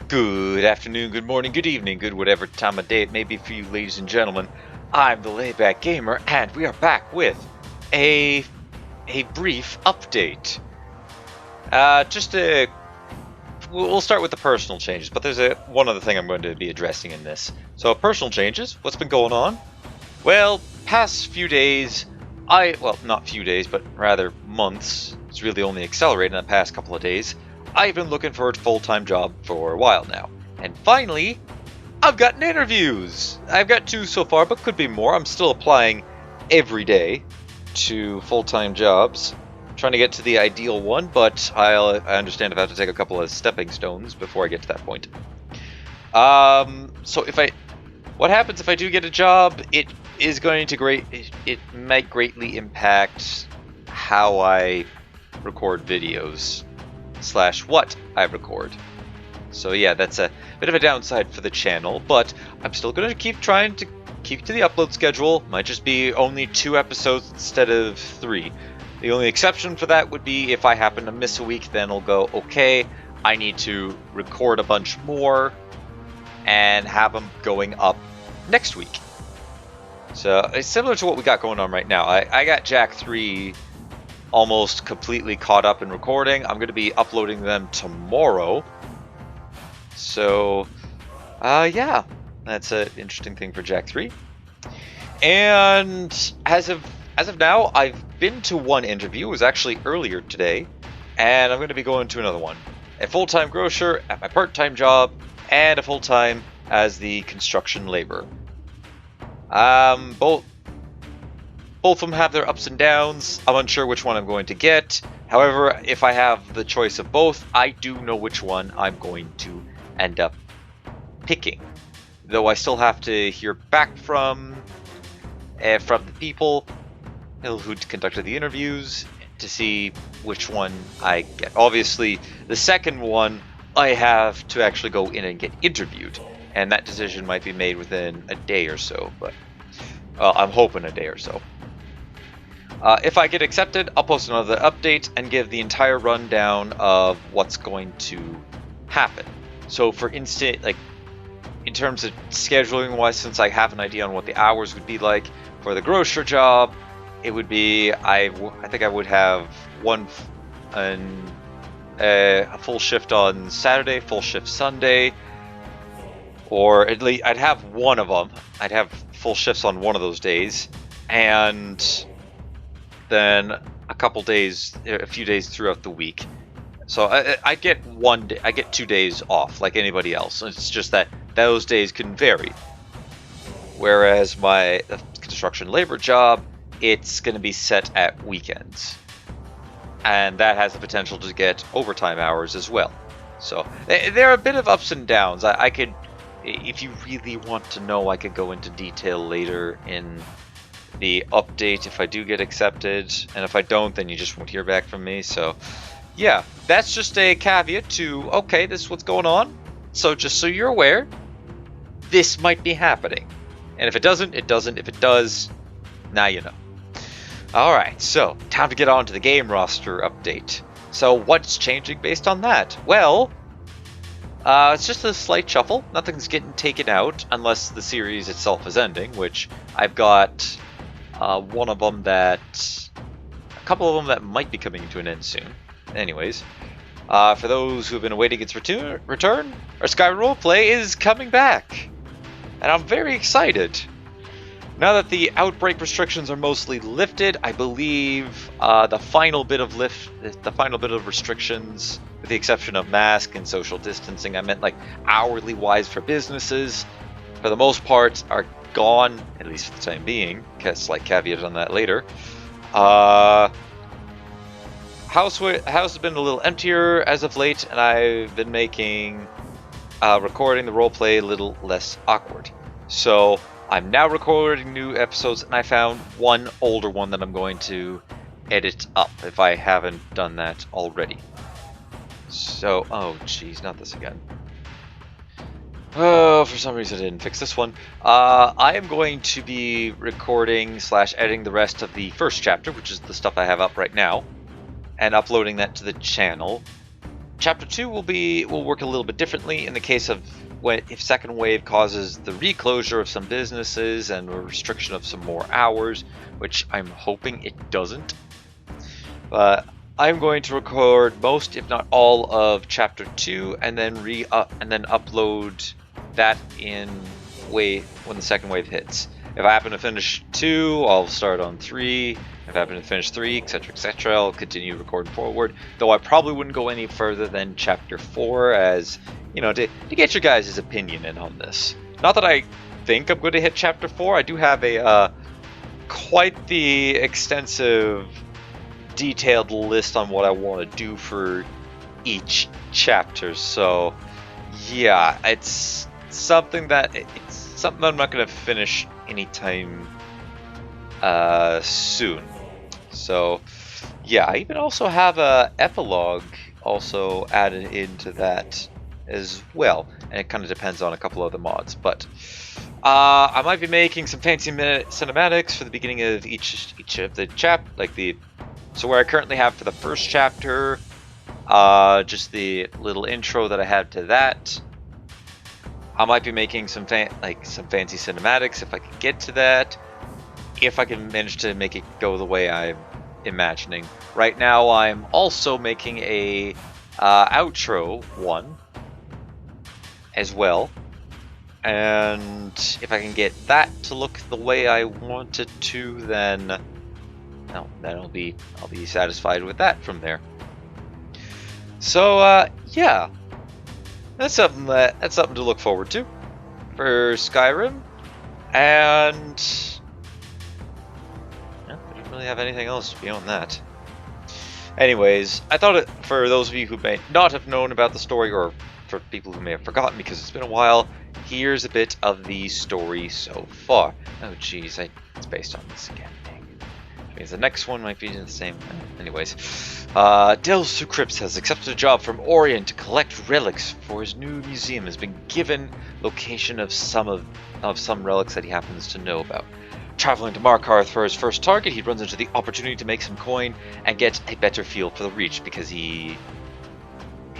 Good afternoon, good morning, good evening, good whatever time of day it may be for you, ladies and gentlemen. I'm the Layback Gamer, and we are back with a brief update. We'll start with the personal changes, but there's one other thing I'm going to be addressing in this. So, personal changes. What's been going on? Well, past few days, not few days, but rather months. It's really only accelerated in the past couple of days. I've been looking for a full-time job for a while now. And finally, I've gotten interviews! I've got 2 so far, but could be more. I'm still applying every day to full-time jobs. Trying to get to the ideal one, but I understand I've had to take a couple of stepping stones before I get to that point. So what happens if I do get a job? It might greatly impact how I record videos / what I record. So yeah, that's a bit of a downside for the channel, but I'm still going to keep trying to keep to the upload schedule. Might just be only 2 episodes instead of 3. The only exception for that would be if I happen to miss a week, then I'll go, okay, I need to record a bunch more and have them going up next week. So it's similar to what we got going on right now. I got Jak 3 almost completely caught up in recording. I'm going to be uploading them tomorrow. So, yeah, that's an interesting thing for Jak 3. And as of now, I've been to one interview. It was actually earlier today, and I'm going to be going to another one. A full-time grocer at my part-time job, and a full-time as the construction laborer. Both of them have their ups and downs. I'm unsure which one I'm going to get. However, if I have the choice of both, I do know which one I'm going to end up picking. Though I still have to hear back from the people who conducted the interviews to see which one I get. Obviously, the second one, I have to actually go in and get interviewed. And that decision might be made within a day or so, but I'm hoping a day or so. If I get accepted, I'll post another update and give the entire rundown of what's going to happen. So for instance, like in terms of scheduling wise, since I have an idea on what the hours would be like for the grocer job, it would be, I think I would have a full shift on Saturday, full shift Sunday, or at least I'd have one of them. I'd have full shifts on one of those days, and then a few days throughout the week. So I get 1 day, I get 2 days off like anybody else. It's just that those days can vary. Whereas my construction labor job, it's going to be set at weekends, and that has the potential to get overtime hours as well. So there are a bit of ups and downs. I could, if you really want to know, I could go into detail later in the update if I do get accepted, and if I don't, then you just won't hear back from me. So yeah, that's just a caveat to, okay, this is what's going on, so just so you're aware, this might be happening. And if it doesn't, it doesn't. If it does, now you know. Alright, so time to get on to the game roster update. So what's changing based on that? Well, it's just a slight shuffle. Nothing's getting taken out unless the series itself is ending, which I've got a couple of them that might be coming to an end soon. Anyways, for those who have been awaiting its return, our Skyrim Roleplay is coming back, and I'm very excited. Now that the outbreak restrictions are mostly lifted, I believe the final bit of restrictions, with the exception of mask and social distancing, I meant like hourly wise for businesses, for the most part are gone, at least for the time being. Slight caveat on that later. House has been a little emptier as of late, and I've been making recording the roleplay a little less awkward. So I'm now recording new episodes, and I found one older one that I'm going to edit up if I haven't done that already. So, oh geez, not this again. Oh, for some reason I didn't fix this one. I am going to be recording / editing the rest of the first chapter, which is the stuff I have up right now, and uploading that to the channel. Chapter 2 will work a little bit differently in the case of if second wave causes the reclosure of some businesses and a restriction of some more hours, which I'm hoping it doesn't. But I'm going to record most, if not all, of Chapter 2 and then upload that in when the second wave hits. If I happen to finish 2, I'll start on 3. If I happen to finish 3, etc., I'll continue recording forward. Though I probably wouldn't go any further than Chapter 4, as, you know, to get your guys' opinion in on this. Not that I think I'm going to hit Chapter 4. I do have a quite the extensive, detailed list on what I want to do for each chapter. So, yeah, it's something I'm not going to finish anytime soon. So, yeah, I even also have a epilogue also added into that as well, and it kind of depends on a couple other mods. But I might be making some fancy cinematics for the beginning of each of the so where I currently have for the first chapter, just the little intro that I had to that. I might be making some fancy cinematics if I can get to that. If I can manage to make it go the way I'm imagining. Right now, I'm also making a outro one as well, and if I can get that to look the way I want it to, then I'll be satisfied with that from there. So yeah, that's something to look forward to for Skyrim, and I don't really have anything else beyond that. Anyways, I thought for those of you who may not have known about the story, or for people who may have forgotten because it's been a while, here's a bit of the story so far. Oh geez, it's based on this again. Means the next one might be the same. Anyways, Delves Through Crypts has accepted a job from Orion to collect relics for his new museum. Has been given location of some relics that he happens to know about. Traveling to Markarth for his first target, he runs into the opportunity to make some coin and get a better feel for the Reach, because he's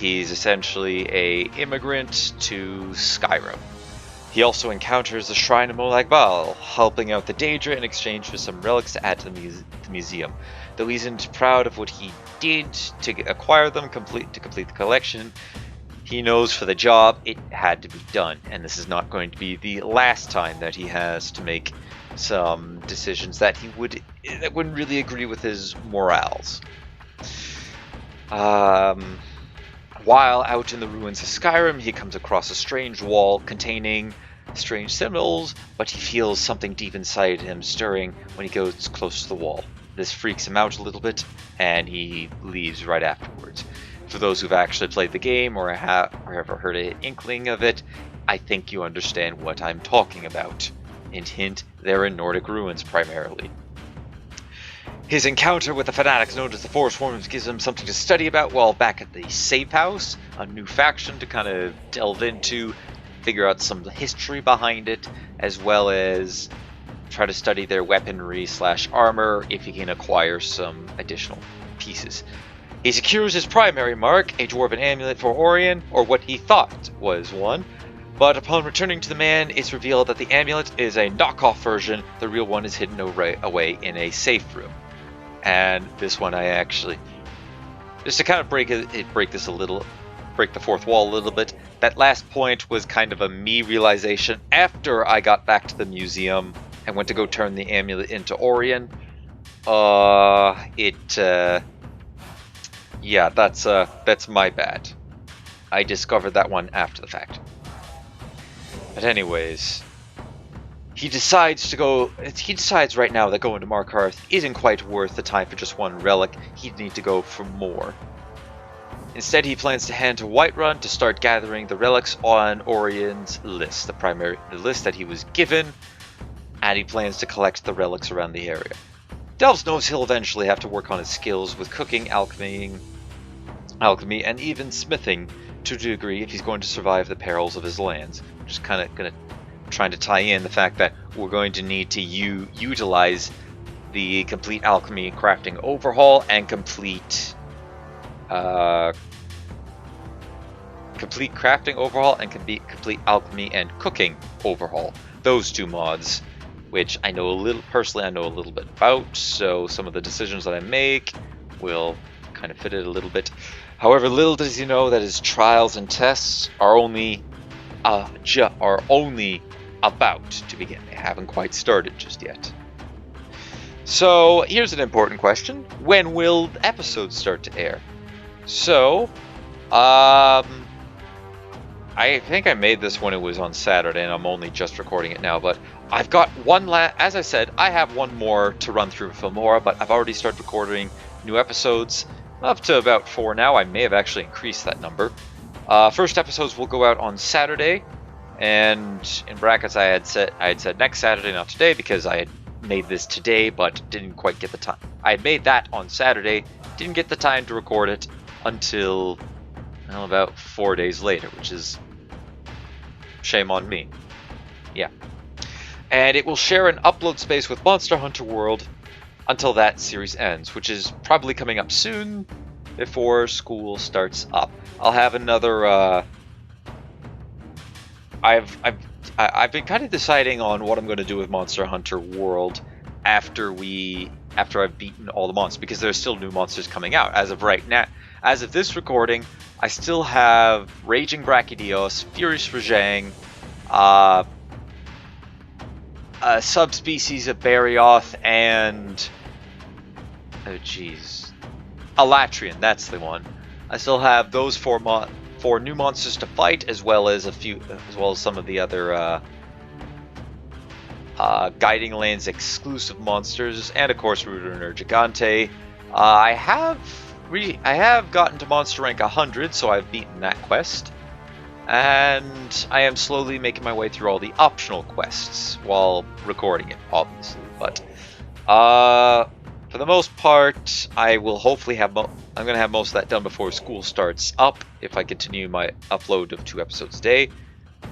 essentially a immigrant to Skyrim. He also encounters the Shrine of Molag Bal, helping out the Daedra in exchange for some relics to add to the museum. Though he isn't proud of what he did to acquire them, to complete the collection, he knows for the job it had to be done, and this is not going to be the last time that he has to make some decisions that wouldn't really agree with his morals. While out in the ruins of Skyrim, he comes across a strange wall containing strange symbols, but he feels something deep inside him stirring when he goes close to the wall. This freaks him out a little bit, and he leaves right afterwards. For those who've actually played the game or have ever heard an inkling of it, I think you understand what I'm talking about. Hint, hint, they're in Nordic ruins primarily. His encounter with the fanatics known as the Forest Worms gives him something to study about while back at the safe house, a new faction to kind of delve into, figure out some history behind it, as well as try to study their weaponry / armor if he can acquire some additional pieces. He secures his primary mark, a dwarven amulet for Orion, or what he thought was one, but upon returning to the man, it's revealed that the amulet is a knockoff version. The real one is hidden away in a safe room. And this one I actually, just to kind of break the fourth wall a little bit, that last point was kind of a me realization after I got back to the museum and went to go turn the amulet into Orion. Yeah, that's my bad. I discovered that one after the fact. But anyways, he decides right now that going to Markarth isn't quite worth the time for just one relic. He'd need to go for more. Instead, he plans to head to Whiterun to start gathering the relics on Orion's list, the list that he was given, and he plans to collect the relics around the area. Delves knows he'll eventually have to work on his skills with cooking, alchemy, and even smithing to a degree if he's going to survive the perils of his lands. Just kind of trying to tie in the fact that we're going to need to utilize the complete alchemy crafting overhaul and complete complete crafting overhaul and complete alchemy and cooking overhaul. Those 2 mods, which I know a little bit about, so some of the decisions that I make will kind of fit it a little bit. However, little does he know that his trials and tests are only about to begin. They haven't quite started just yet. So here's an important question: when will episodes start to air? So, I think I made this when it was on Saturday, and I'm only just recording it now. But I've got as I said, I have one more to run through Filmora, but I've already started recording new episodes, up to about 4 now. I may have actually increased that number. First episodes will go out on Saturday, and in brackets I had said next Saturday, not today, because I had made this today, but didn't quite get the time. I had made that on Saturday, didn't get the time to record it until about 4 days later, which is shame on me. Yeah. And it will share an upload space with Monster Hunter World until that series ends, which is probably coming up soon before school starts up. I'll have another I've been kind of deciding on what I'm going to do with Monster Hunter World after I've beaten all the monsters, because there's still new monsters coming out. As of right now, as of this recording, I still have Raging Brachydios, Furious Rajang, a subspecies of Barioth, and Alatrian. That's the one. I still have those 4 new monsters to fight, as well as some of the other Guiding Lands exclusive monsters, and of course Ruder Gigante. I have gotten to monster rank 100, so I've beaten that quest, and I am slowly making my way through all the optional quests while recording it, obviously. But for the most part, I will hopefully have I'm going to have most of that done before school starts up, if I continue my upload of 2 episodes a day.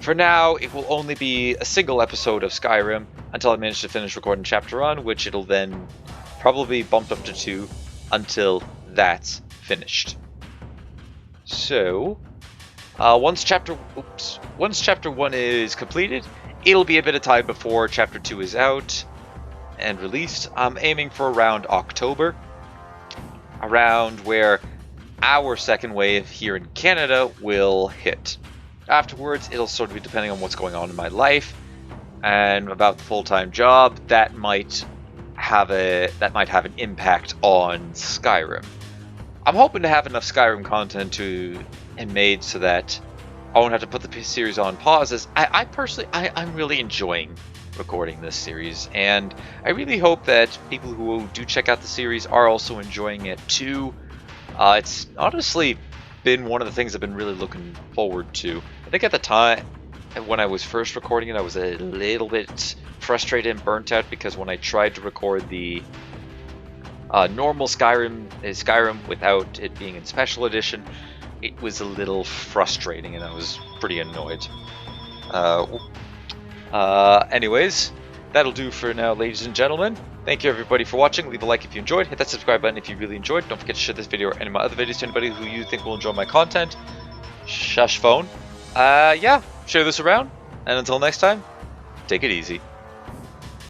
For now, it will only be a single episode of Skyrim until I manage to finish recording Chapter 1, which it'll then probably be bumped up to 2 until that's finished. So, once Chapter 1 is completed, it'll be a bit of time before Chapter 2 is out and released. I'm aiming for around October, around where our second wave here in Canada will hit. Afterwards, it'll sort of be depending on what's going on in my life and about the full-time job. That might have an impact on Skyrim. I'm hoping to have enough Skyrim content made so that I won't have to put the series on pauses. I personally, I'm really enjoying recording this series, and I really hope that people who do check out the series are also enjoying it too. It's honestly been one of the things I've been really looking forward to. I think at the time when I was first recording it, I was a little bit frustrated and burnt out, because when I tried to record the normal Skyrim without it being in special edition, it was a little frustrating and I was pretty annoyed. Anyways, that'll do for now, ladies and gentlemen. Thank you everybody for watching. Leave a like if you enjoyed. Hit that subscribe button if you really enjoyed. Don't forget to share this video or any of my other videos to anybody who you think will enjoy my content. Shush phone. Yeah, share this around. And until next time, take it easy.